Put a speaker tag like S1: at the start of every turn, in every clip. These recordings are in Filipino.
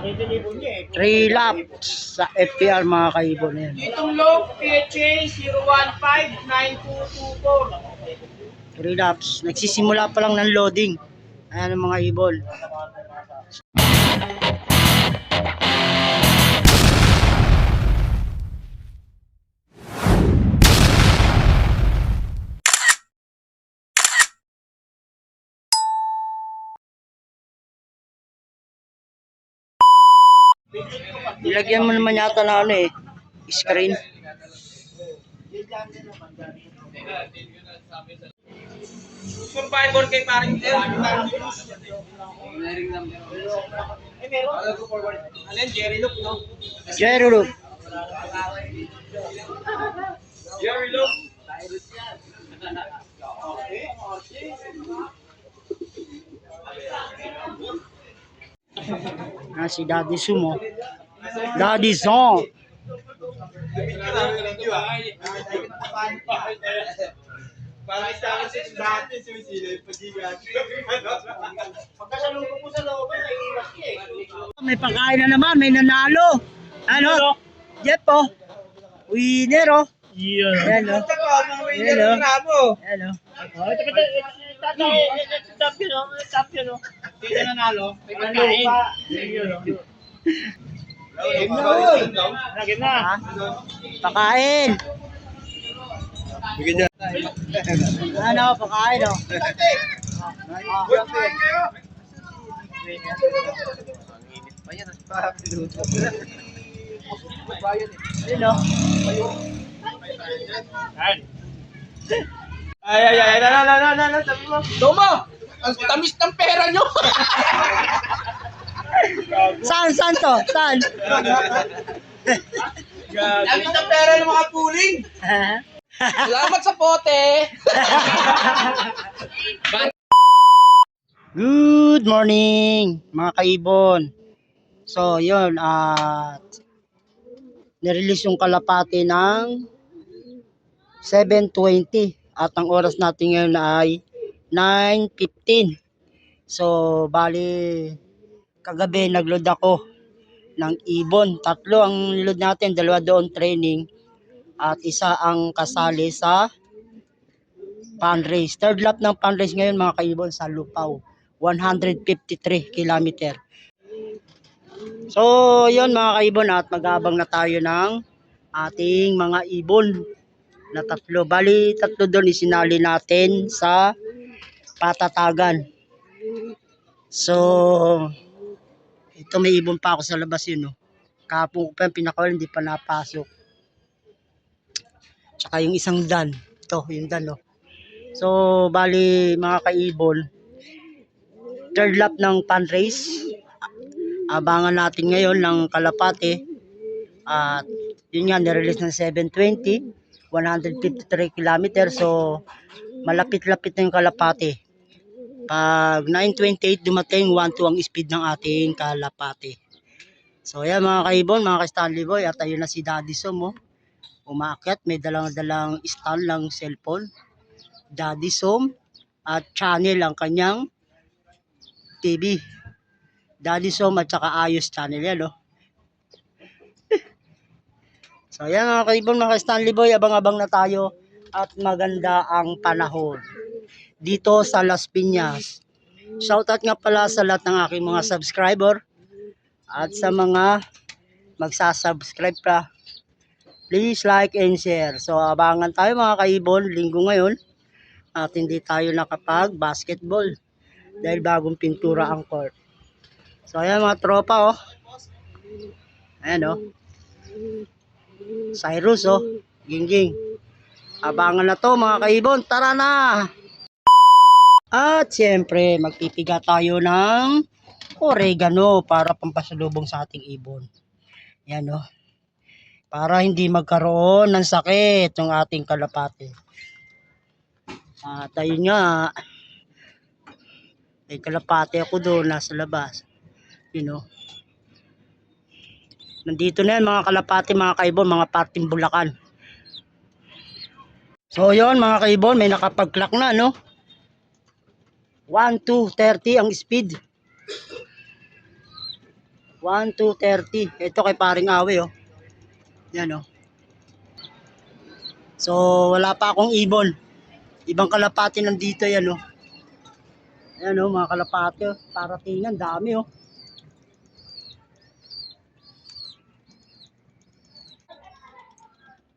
S1: 3 laps sa FPR mga kaibon. Yan.
S2: Itong low, PHA 0159224.
S1: 3 laps. Nagsisimula pa lang ng loading. Ayan ang mga ibon. Ilagyan mo naman yata na screen.
S2: Survivor kay paring Alin, Jerry Look, no?
S1: Jerry Look.
S2: Jerry Look.
S1: Si Daddy Sumo. Daddy Song.
S2: Para sa akin si dati sumisilip pag-igat. Pagkasalubong ko sa loob ay naiiwas eh.
S1: May pagkain na naman, may nanalo. Ano? Jeff oh. Winner oh.
S2: Yeah.
S1: Hello.
S2: Hello.
S1: Hello.
S2: Champion oh. Hindi na nanalo. May pagkain. Lagyan na.
S1: Pakain.
S3: Bigyan niya.
S1: Ano, pakain oh. Hello.
S2: Ay, na, sabi mo. Toma! Ang tamis ng pera nyo!
S1: Saan to? Saan?
S2: Tamis ng pera ng mga puling! Salamat sa pote!
S1: Good morning mga kaibon. So yun, nirelease yung kalapati ng 7:20 at ang oras natin ngayon ay 9:15. So bali kagabi nagload ako ng ibon. 3 ang load natin, 2 doon training at 1 ang kasali sa fundraise. Third lap ng fundraise ngayon mga kaibon sa Lupaw. 153 kilometer. So, yun mga kaibon at mag-abang na tayo ng ating mga ibon na 3. Bali, 3 doon isinali natin sa patatagan. So, ito may ibon pa ako sa labas yun. Kapong ko pa yung pinakawal, hindi pa napasok. Tsaka yung isang dan. Ito, yung dan. So, bali mga kaibon, third lap ng fundraise. Abangan natin ngayon ng kalapate. At yun nga, nirelease ng 7:20, 153 km. So, malapit-lapit na yung kalapate. Pag 9:28 dumating, 1-2 ang speed ng ating kalapate. So, ayan mga kaibon, mga ka-Stanley Boy. At ayun na si Daddy Som. Umakyat, may dalang-dalang stand ng cellphone. Daddy Som at channel ang kanyang TV. Daddy Som at saka Ayos channel yan, So yan mga kaibon, mga Stanley Boy, abang-abang na tayo at maganda ang panahon dito sa Las Piñas. Shoutout nga pala sa lahat ng aking mga subscriber at sa mga magsasubscribe pa. Please like and share. So abangan tayo mga kaibon, linggo ngayon at hindi tayo nakapag basketball dahil bagong pintura ang court. So ayan mga tropa ayan Cyrus Gingging. Abangan na to mga kaibon, tara na. At siyempre magpipiga tayo ng oregano para pampasalubong sa ating ibon. Yan para hindi magkaroon ng sakit ng ating kalapate. At ayun nga, may kalapate ako doon nasa labas. Nandito na yan mga kalapate, mga kaibon, mga parting Bulacan. So yun mga kaibon, may nakapag-clock na 1:30 ang speed. 1, 2, 30. Ito kay paring awe, oh. Yan, oh. So, wala pa akong ibon. Ibang kalapati nandito, yan, oh. Ayan, oh, mga kalapati, oh. Para tingnan, dami, oh.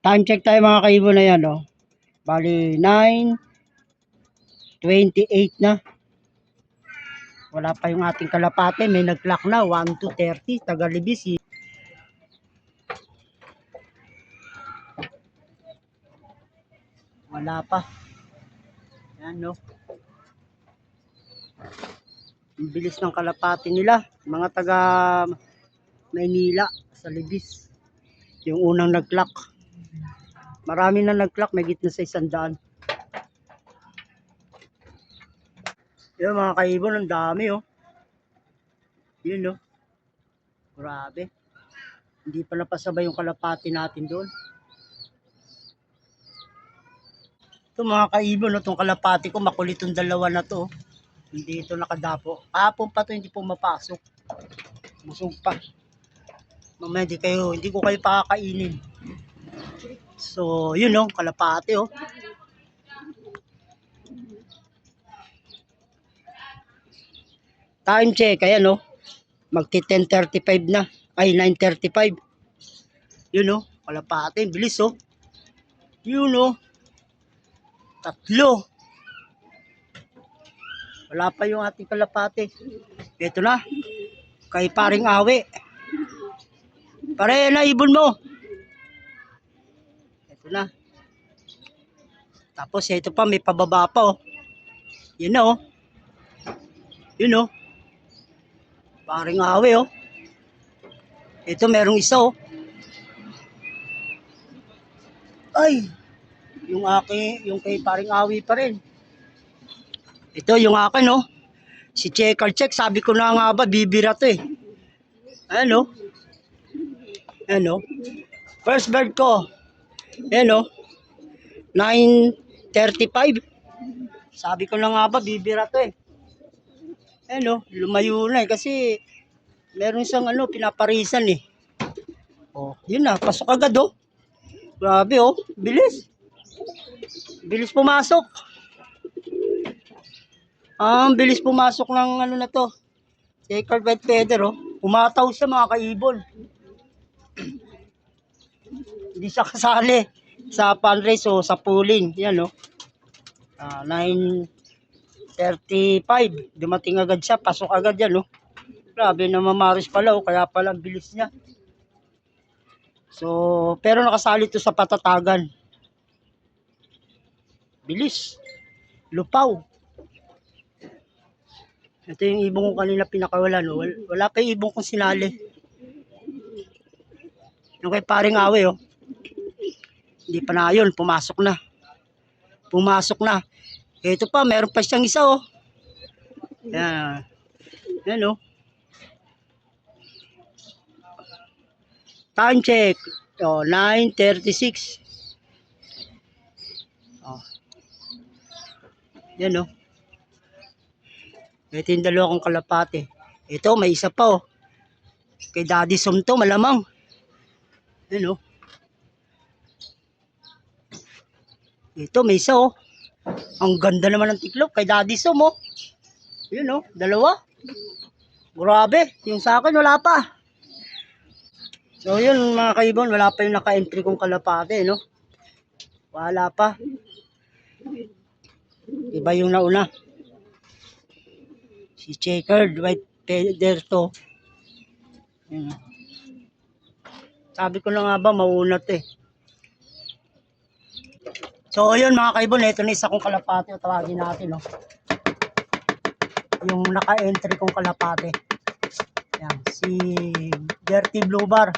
S1: Time check tayo mga kaibon na yan, oh. Bali, 9:28 na. Wala pa yung ating kalapate. May nag-clock na. 1 to 30. Tagalibis. Wala pa. Yan, no. Ang bilis ng kalapate nila. Mga taga Maynila. Sa Libis. Yung unang nag-clock. Marami na nag-clock. May gitna sa 100. Yan mga kaibon. Ang dami, oh. Yun, no. Grabe. Hindi pa napasabay yung kalapati natin doon. Ito mga kaibon, no, itong kalapati ko, makulit itong dalawa na to. Hindi ito nakadapo. Kahapon pa ito, hindi po mapasok. Busog pa. Mamaya hindi ko kayo pakakainin. So, yun, no, kalapati, oh. Time check, ayan, no. Magti 10:35 na. Ay, 9:35. Yun, no, kalapati. Bilis, oh. Yun, no. 3. Wala pa yung ating kalapate. Ito na. Kay paring awe. Pare na ibon mo. Ito na. Tapos ito pa may pababa pa, oh. Yun na, oh. Yun, oh. Paring awe, oh. Ito merong isa, oh. Ay. Yung kay paring awi pa rin. Ito yung akin, oh. Si Checker Check, sabi ko na nga ba, bibira to, eh. Ayan, oh. Ayan, oh. First bird ko. Ayan, oh. 9:35. Sabi ko na nga ba, bibira to, eh. Ayan, oh. Lumayo na, eh. Kasi meron siyang pinaparisan, eh. Oh, yun na. Pasok agad, oh. Grabe, oh. Bilis. Bilis pumasok. Bilis pumasok ng na to. Checkered white feather, oh. Umataw siya mga kaibon. Hindi siya kasali sa fundraise o sa pooling. Yan, oh. 9:35. Dumating agad siya. Pasok agad yan, oh. Grabe na mamaris pala, oh. Kaya pala ang bilis niya. So, pero nakasali to sa patatagan. Bilis. Lupaw. Ito yung ibong ko kanina pinakawala, no? Wala pa yung ibong kong sinali. Yung kay paring awe, oh. Hindi pa na yun. Pumasok na. Pumasok na. Ito pa, meron pa siyang isa, oh. Yan. Yan, oh. Time check. Oh, 9:36. Oh. Yan, oh. Ito yung dalawa kong kalapate. Ito, may isa pa, oh. Kay Daddy Som to, malamang. Yan, oh. Ito, may isa, oh. Ang ganda naman ng tiklop kay Daddy Som, oh. Yun, oh. Dalawa. Grabe. Yung sa akin, wala pa. So, yun, mga kaibon. Wala pa yung naka-entry kong kalapate, no? Wala pa. Iba yung nauna. Si Checkered white feather to. Yun. Sabi ko na nga ba, maunat, eh. So, yun mga kaibon, ito na isa kong kalapate. Tawagin natin, no? Yung naka-entry kong kalapate. Yan, si Dirty Blue Bar.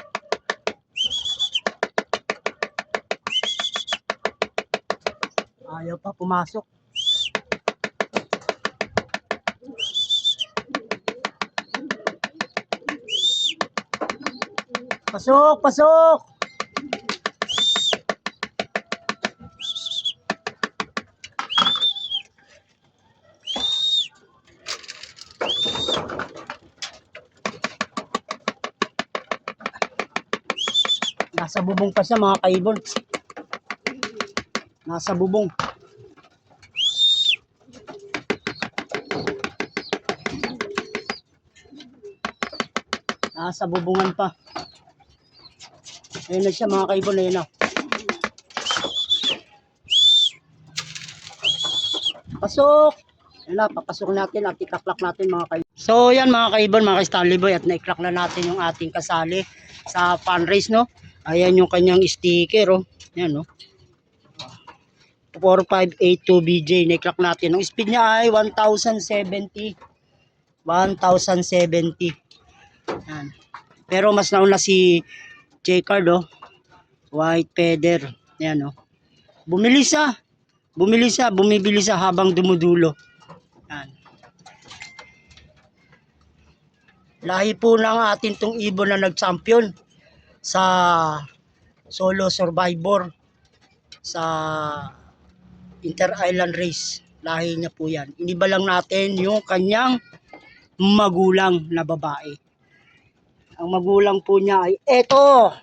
S1: Ayaw pa pumasok. Pasok, pasok! Nasa bubong pa siya mga kaibon. Nasa bubong. Nasa bubungan pa. Ayun na siya mga kaibon. Ayun na. Pasok! Ayun na, papasok natin at ikaklak natin mga kaibon. So yan mga kaibon, mga Stanley Boy, at naiklak na natin yung ating kasali sa fundraise, no? Ayan yung kanyang sticker, oh. Yan, no? 4582 BJ, naiklak natin. Ang speed niya ay 1070. 1070. Yan. Pero mas nauna si J-Card, oh. White feather. Yan, oh. Bumilis bumibili siya habang dumudulo. Yan. Lahi po ng atin tong ibon na nag-champion sa solo survivor sa inter-island race. Lahi niya po yan. Iniba lang natin yung kanyang magulang na babae. Ang magulang po niya ay eto.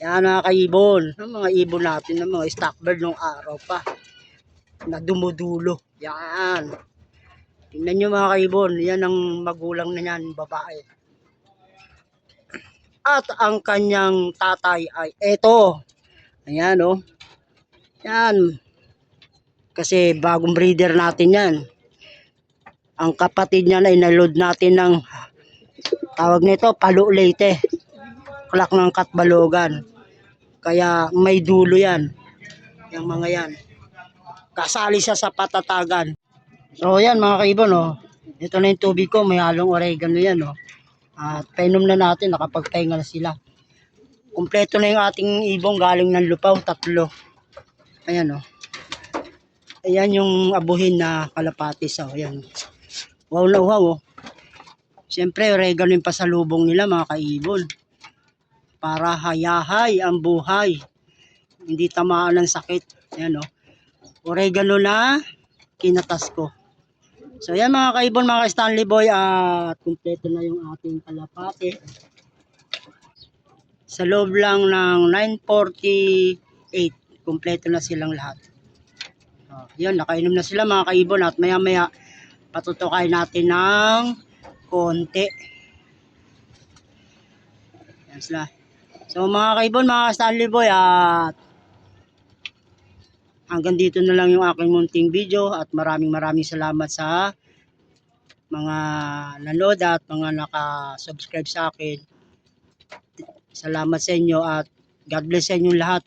S1: Yan mga kaibon. Ang mga ibon natin, ng mga stock bird nung araw pa na dumudulo. Yan. Tingnan nyo mga kaibon. Yan ang magulang na yan, babae. At ang kanyang tatay ay eto. Ayan, oh. Yan. Kasi bagong breeder natin yan. Ang kapatid niya na inaload natin ng tawag nito, Palo Leyte. Klak ng Katbalogan. Kaya may dulo yan. Yung mga yan. Kasali siya sa patatagan. So yan mga kaibon, oh. Ito na yung tubig ko. May halong oregano yan, oh. At painom na natin. Nakapagpahinga na sila. Kumpleto na yung ating ibong galing ng lupaw. 3. Ayan, oh. Ayan yung abuhin na kalapatis, oh. Ayan. Wow na wow, oh. Siyempre, oregano yung pasalubong nila mga kaibon. Para hayahay ang buhay. Hindi tamaan ng sakit. Ayan, oh. Oregano na kinatas ko. So, yan mga kaibon, mga Stanley Boy. At kumpleto na yung ating kalapate. Sa loob lang ng 9:48, kumpleto na silang lahat. So, yan, nakainom na sila mga kaibon. At maya maya, patutukay natin ng konti. Yan sila. So mga kaibon, mga Stanley Boy, at hanggang dito na lang yung aking munting video at maraming salamat sa mga nanood at mga naka-subscribe sa akin. Salamat sa inyo at God bless sa inyo lahat.